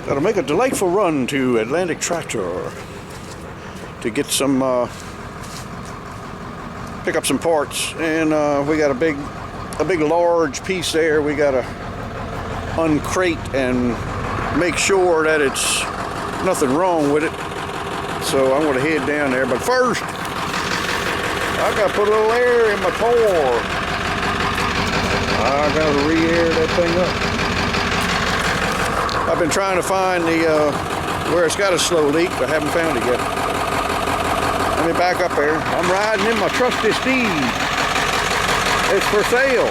Gotta make a delightful run to Atlantic Tractor to get some, pick up some parts, and we got a big large piece there. We gotta uncrate and make sure that it's nothing wrong with it. So I'm gonna head down there, but first I gotta put a little air in my tour. I gotta re-air that thing up. I've been trying to find the where it's got a slow leak, but I haven't found it yet. Let me back up there. I'm riding in my trusty steed. It's for sale.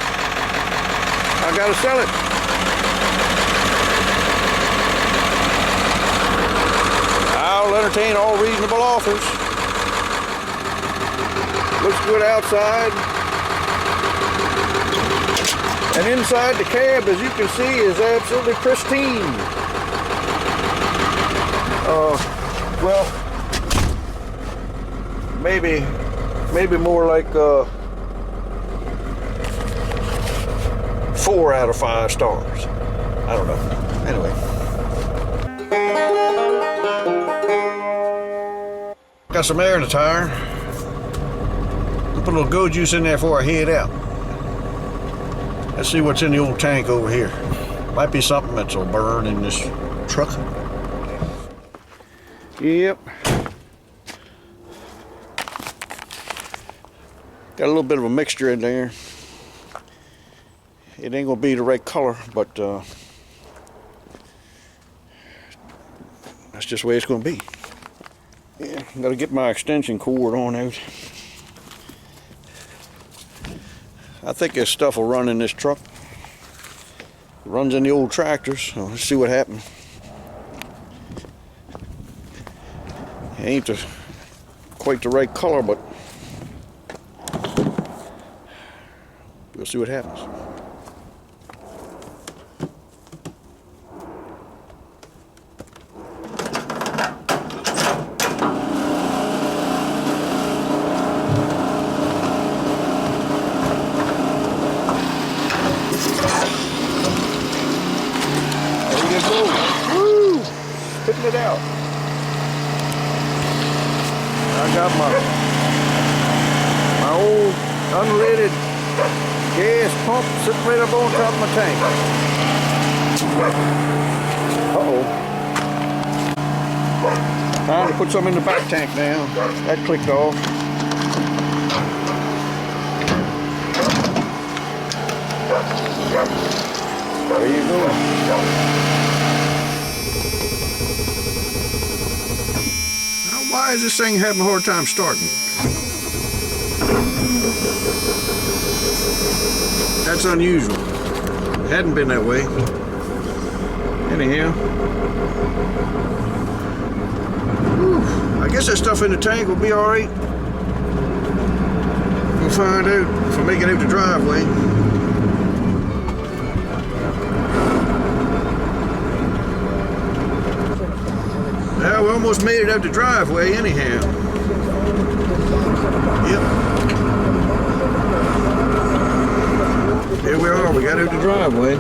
I gotta sell it. I'll entertain all reasonable offers. Looks good outside. And inside the cab, as you can see, is absolutely pristine. Well, maybe more like 4 out of 5 stars. I don't know. Anyway. Got some air in the tire. Put a little go juice in there before I head out. Let's see what's in the old tank over here. Might be something that'll burn in this truck. Yep. Got a little bit of a mixture in there. It ain't gonna be the right color, but that's just the way it's gonna be. Yeah, gotta get my extension cord on out. I think this stuff will run in this truck. It runs in the old tractors, so let's see what happens. It ain't quite the right color, but we'll see what happens. Woo! Spitting it out. I got my old unleaded gas pump sitting right up on top of my tank. Uh-oh. Time to put some in the back tank now. That clicked off. There you go. Now, why is this thing having a hard time starting? That's unusual. It hadn't been that way. Anyhow. Whew. I guess that stuff in the tank will be alright. We'll find out if I make it out the driveway. Well, we almost made it out the driveway anyhow. Yep. Here we are, we got out the driveway.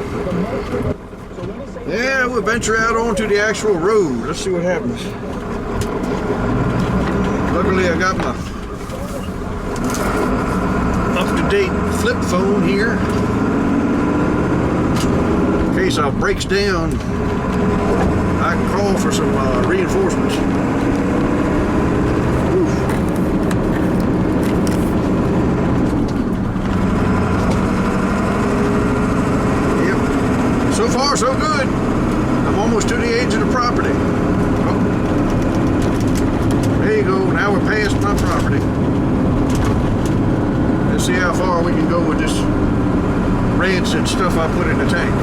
Yeah, we'll venture out onto the actual road. Let's see what happens. Luckily I got my up-to-date flip phone here. In case it breaks down, I can call for some reinforcements. Oof. Yep. So far, so good. I'm almost to the edge of the property. Oh. There you go. Now we're past my property. Let's see how far we can go with this rancid stuff I put in the tank.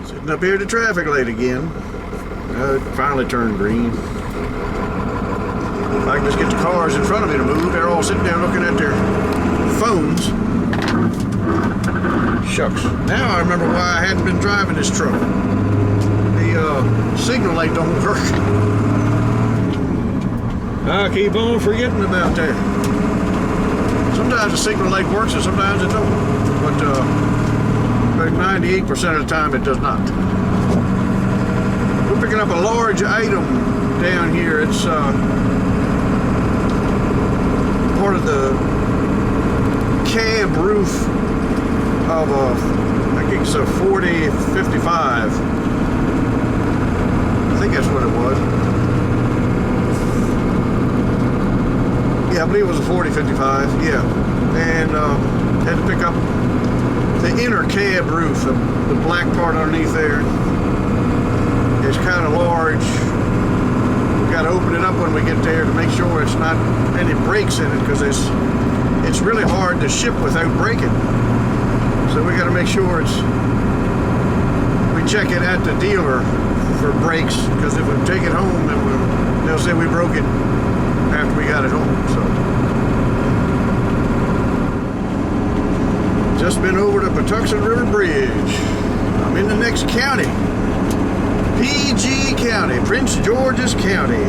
Sitting up here at the traffic light again. It finally turned green. If I can just get the cars in front of me to move, they're all sitting there looking at their phones. Shucks. Now I remember why I hadn't been driving this truck. The signal light don't work. I keep on forgetting about that. Sometimes the signal light works and sometimes it don't. But about 98% of the time it does not. We're picking up a large item down here. It's part of the cab roof of a, I think it's a 4055. I think that's what it was. Yeah, I believe it was a 4055. Yeah, and had to pick up the inner cab roof, the black part underneath there. It's kind of large. We've got to open it up when we get there to make sure it's not any breaks in it, because it's really hard to ship without breaking. So we got to make sure we check it at the dealer for breaks, because if we take it home, then they'll say we broke it after we got it home. So just been over the Patuxent River Bridge. I'm in the next county, PG County, Prince George's County.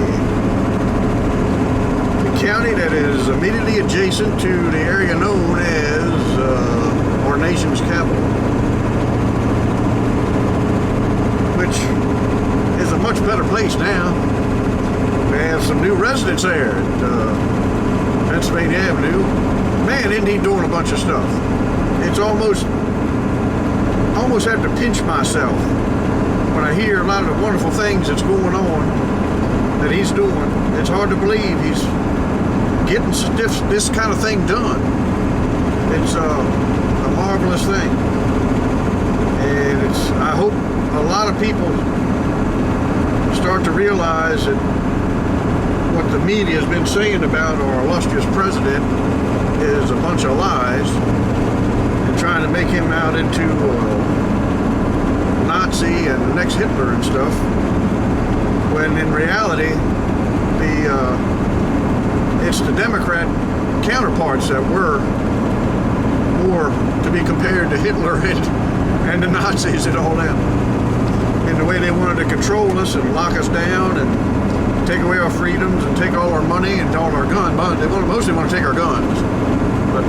The county that is immediately adjacent to the area known as our nation's capital, which is a much better place now. We have some new residents there at Pennsylvania Avenue. Man, isn't he doing a bunch of stuff. It's almost have to pinch myself when I hear a lot of the wonderful things that's going on that he's doing. It's hard to believe he's getting this kind of thing done. It's a marvelous thing, and I hope a lot of people start to realize that what the media has been saying about our illustrious president is a bunch of lies, and trying to make him out into Nazi and the next Hitler and stuff, when in reality it's the Democrat counterparts that were more to be compared to Hitler and the Nazis and all that, in the way they wanted to control us and lock us down and take away our freedoms and take all our money and all our guns. They mostly want to take our guns, but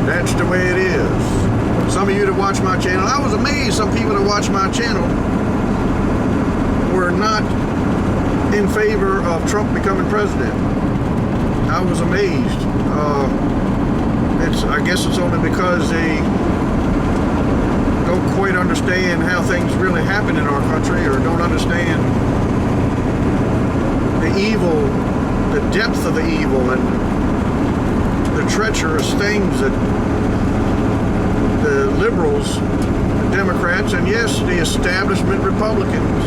that's the way it is. Some of you that watch my channel, I was amazed some people that watch my channel were not in favor of Trump becoming president. I was amazed. I guess it's only because they don't quite understand how things really happen in our country, or don't understand the evil, the depth of the evil, and the treacherous things that the liberals, the Democrats, and yes, the establishment Republicans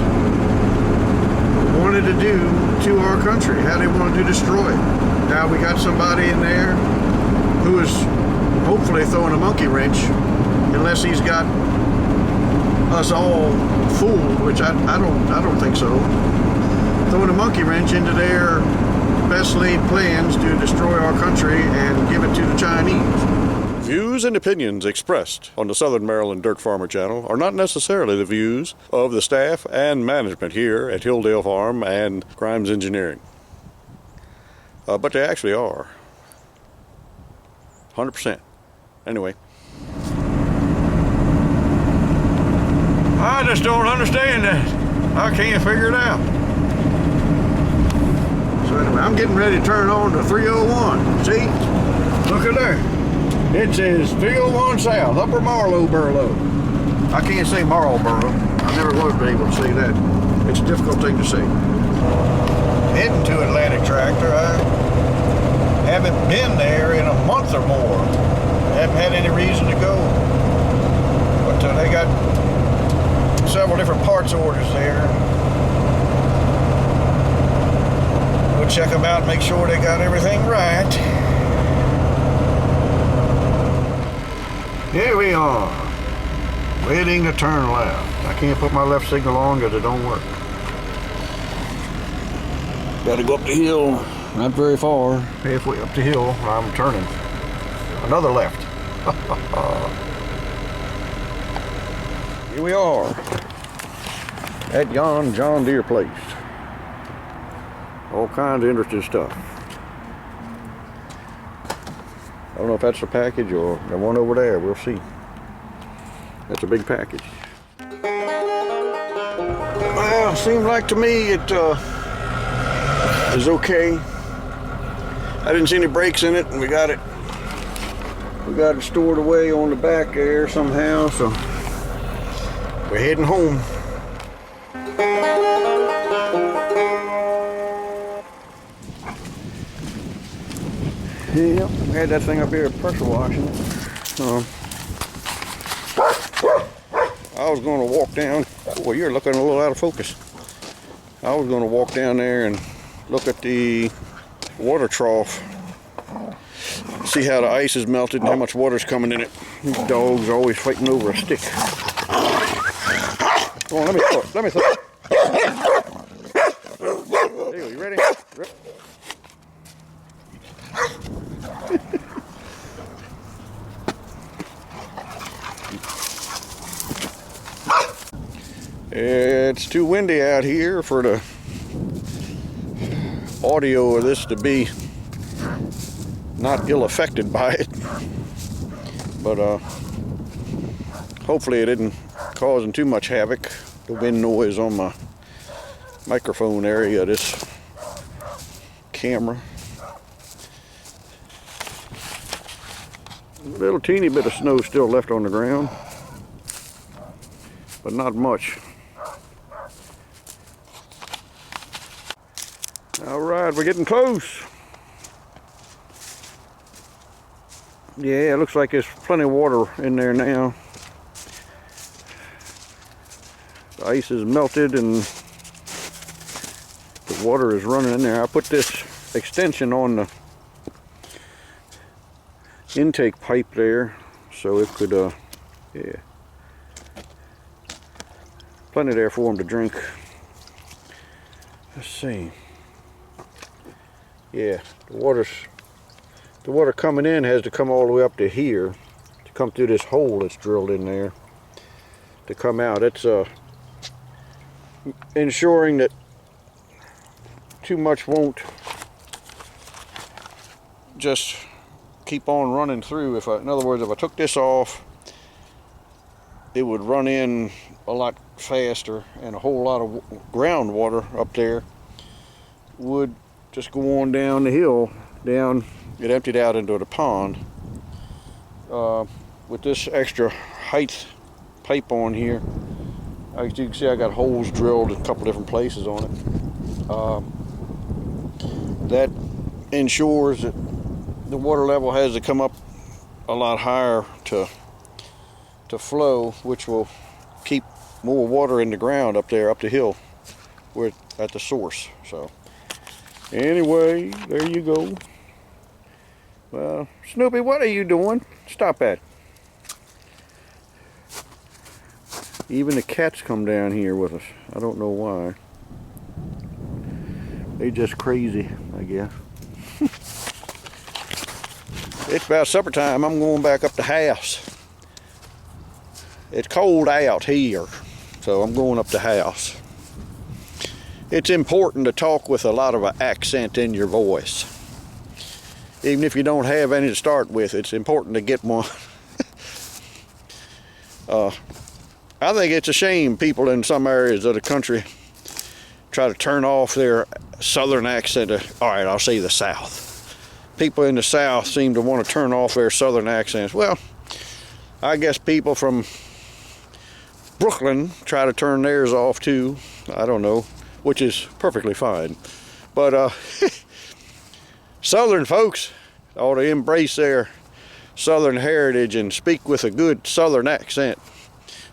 wanted to do to our country, how they wanted to destroy it. Now we got somebody in there who is hopefully throwing a monkey wrench, unless he's got us all fooled, which I don't think so. Throwing a monkey wrench into their best laid plans to destroy our country and give it to the Chinese. Views and opinions expressed on the Southern Maryland Dirt Farmer channel are not necessarily the views of the staff and management here at Hilldale Farm and Grimes Engineering. But they actually are. 100%. Anyway. I just don't understand that. I can't figure it out. So anyway, I'm getting ready to turn on to 301. See? Look at there. It says 301 South, Upper Marlboro. I can't say Marlboro. I never was able to say that. It's a difficult thing to say. Heading to Atlantic Tractor. I haven't been there in a month or more. I haven't had any reason to go. But they got several different parts orders there. We'll check them out and make sure they got everything right. Here we are, waiting to turn left. I can't put my left signal on because it don't work. Got to go up the hill, not very far, halfway up the hill. I'm turning another left. Here we are at John Deere place. All kinds of interesting stuff. I don't know if that's the package or the one over there. We'll see. That's a big package. seems like to me it is okay. I didn't see any brakes in it, and we got it stored away on the back there somehow, so we're heading home. Yep, we had that thing up here pressure washing it. I was going to walk down. Well, you're looking a little out of focus. I was going to walk down there and look at the water trough, see how the ice is melted and how much water's coming in it. These dogs are always fighting over a stick. Come on, let me throw it. Let me throw it. There you go. You ready? It's too windy out here for the audio of this to be not ill affected by it, but hopefully it isn't causing too much havoc, the wind noise on my microphone area of this camera. A little teeny bit of snow still left on the ground, but not much. All right, we're getting close. Yeah, it looks like there's plenty of water in there now. The ice is melted and the water is running in there. I put this extension on the intake pipe there so it could, yeah, plenty there for them to drink. Let's see. Yeah, the water coming in has to come all the way up to here to come through this hole that's drilled in there to come out. It's ensuring that too much won't just keep on running through. In other words, if I took this off, it would run in a lot faster, and a whole lot of groundwater up there would just go on down the hill, get emptied out into the pond. With this extra height pipe on here, as you can see, I got holes drilled in a couple different places on it. That ensures that the water level has to come up a lot higher to flow, which will keep more water in the ground up there, up the hill, where at the source. So anyway, there you go. Well, Snoopy, what are you doing? Stop that. Even the cats come down here with us. I don't know why. They just crazy, I guess. It's about supper time. I'm going back up the house. It's cold out here, so I'm going up the house. It's important to talk with a lot of an accent in your voice. Even if you don't have any to start with, it's important to get one. I think it's a shame people in some areas of the country try to turn off their southern accent. All right, I'll say the South. People in the South seem to want to turn off their southern accents. Well, I guess people from Brooklyn try to turn theirs off too. I don't know, which is perfectly fine. But Southern folks ought to embrace their Southern heritage and speak with a good Southern accent.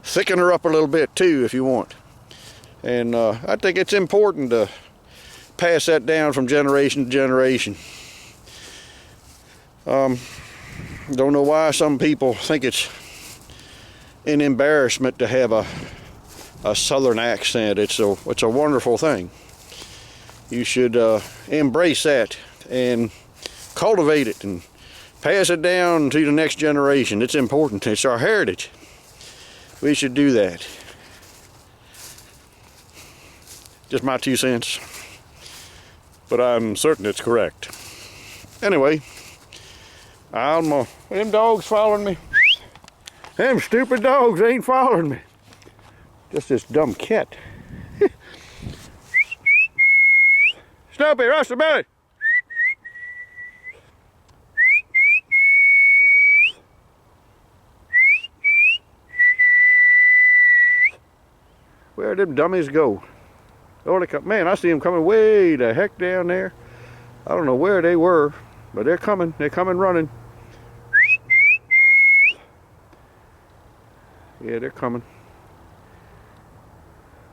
Thicken her up a little bit too if you want. And I think it's important to pass that down from generation to generation. Don't know why some people think it's an embarrassment to have a Southern accent. It's a wonderful thing. You should embrace that and cultivate it and pass it down to the next generation. It's important. It's our heritage. We should do that. Just my 2 cents. But I'm certain it's correct. Anyway, them dogs following me. Them stupid dogs ain't following me. Just this dumb cat. Dopey, Rusty Billy. Where did them dummies go? Oh, they come. Man, I see them coming way the heck down there. I don't know where they were, but they're coming. They're coming running. Yeah, they're coming.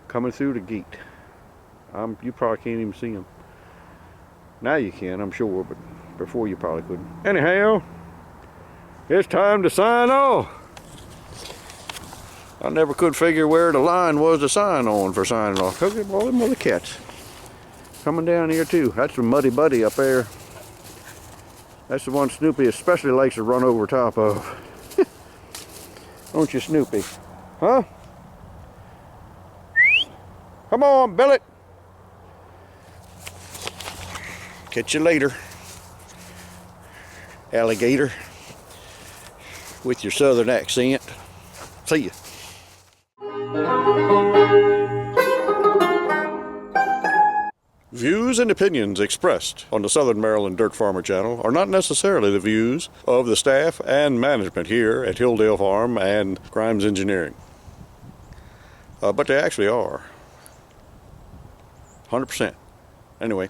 Coming through the gate. You probably can't even see them. Now you can, I'm sure, but before you probably couldn't. Anyhow, it's time to sign off. I never could figure where the line was to sign on for signing off. Look at all them other cats coming down here too. That's the Muddy Buddy up there. That's the one Snoopy especially likes to run over top of. Don't you, Snoopy? Huh? Come on, Billy. Catch you later, alligator, with your southern accent. See ya. Views and opinions expressed on the Southern Maryland Dirt Farmer channel are not necessarily the views of the staff and management here at Hilldale Farm and Grimes Engineering. But they actually are. 100%. Anyway.